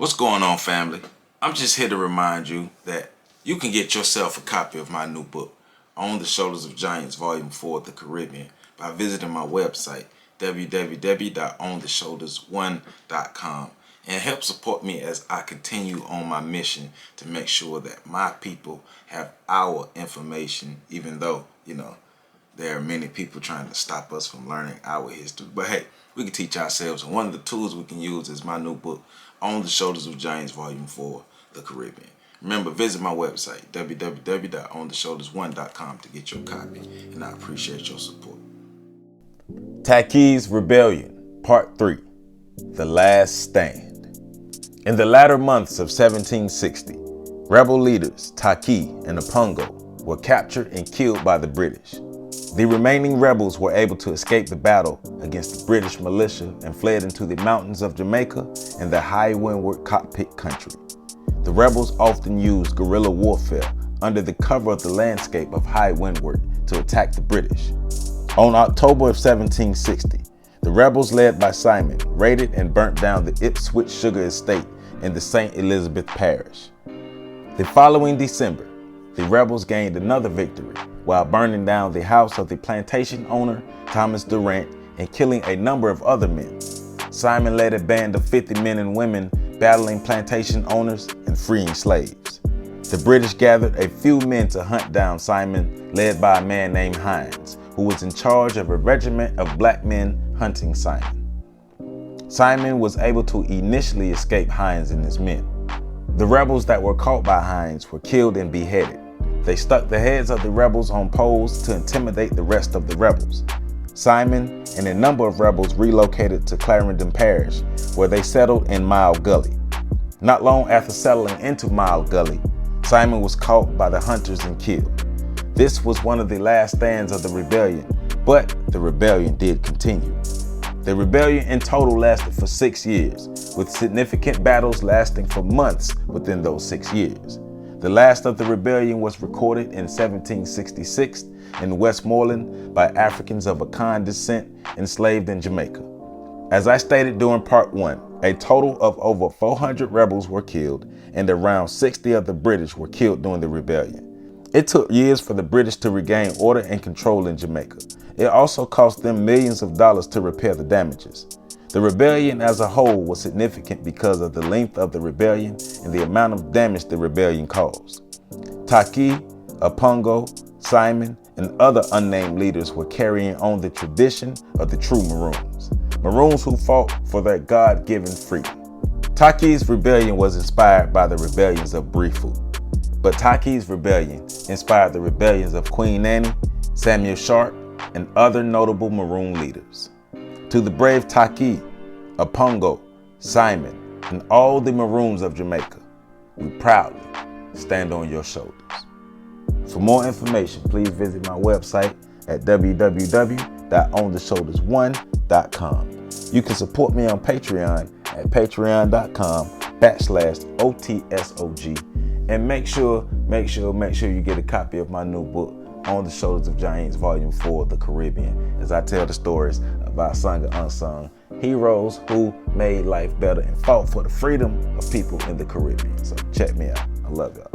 What's going on, family? I'm just here to remind you that you can get yourself a copy of my new book, On the Shoulders of Giants, Volume 4, The Caribbean, by visiting my website, www.ontheshoulders1.com, and help support me as I continue on my mission to make sure that my people have our information, even though, there are many people trying to stop us from learning our history. But hey, we can teach ourselves, and one of the tools we can use is my new book, On the Shoulders of Giants, Volume 4, The Caribbean. Remember, visit my website, www.ontheshoulders1.com, to get your copy, and I appreciate your support. Takyi's Rebellion, Part 3, The Last Stand. In the latter months of 1760, rebel leaders Takyi and Apungo were captured and killed by the British. The remaining rebels were able to escape the battle against the British militia and fled into the mountains of Jamaica and the high windward cockpit country. The rebels often used guerrilla warfare under the cover of the landscape of high windward to attack the British. On October of 1760, the rebels led by Simon raided and burnt down the Ipswich sugar estate in the St. Elizabeth parish. The following December, the rebels gained another victory while burning down the house of the plantation owner Thomas Durant and killing a number of other men. Simon led a band of 50 men and women battling plantation owners and freeing slaves. The British gathered a few men to hunt down Simon, led by a man named Hines, who was in charge of a regiment of black men hunting Simon. Simon was able to initially escape Hines and his men. The rebels that were caught by Hines were killed and beheaded. They stuck the heads of the rebels on poles to intimidate the rest of the rebels. Simon and a number of rebels relocated to Clarendon Parish, where they settled in Mile Gully. Not long after settling into Mile Gully, Simon was caught by the hunters and killed. This was one of the last stands of the rebellion, but the rebellion did continue. The rebellion in total lasted for 6 years, with significant battles lasting for months within those 6 years. The last of the rebellion was recorded in 1766 in Westmoreland by Africans of Akan descent enslaved in Jamaica. As I stated during part 1, a total of over 400 rebels were killed and around 60 of the British were killed during the rebellion. It took years for the British to regain order and control in Jamaica. It also cost them millions of dollars to repair the damages. The rebellion as a whole was significant because of the length of the rebellion and the amount of damage the rebellion caused. Takyi, Apungo, Simon, and other unnamed leaders were carrying on the tradition of the true Maroons. Maroons who fought for their God-given freedom. Takyi's rebellion was inspired by the rebellions of Brifu, but Takyi's rebellion inspired the rebellions of Queen Annie, Samuel Sharp, and other notable Maroon leaders. To the brave Takyi, Apungo, Simon, and all the Maroons of Jamaica, we proudly stand on your shoulders. For more information, please visit my website at www.ontheshoulders1.com. You can support me on Patreon at patreon.com/OTSOG. And make sure you get a copy of my new book, On the Shoulders of Giants, Volume 4, The Caribbean, as I tell the stories about sung and unsung heroes who made life better and fought for the freedom of people in the Caribbean. So check me out. I love y'all.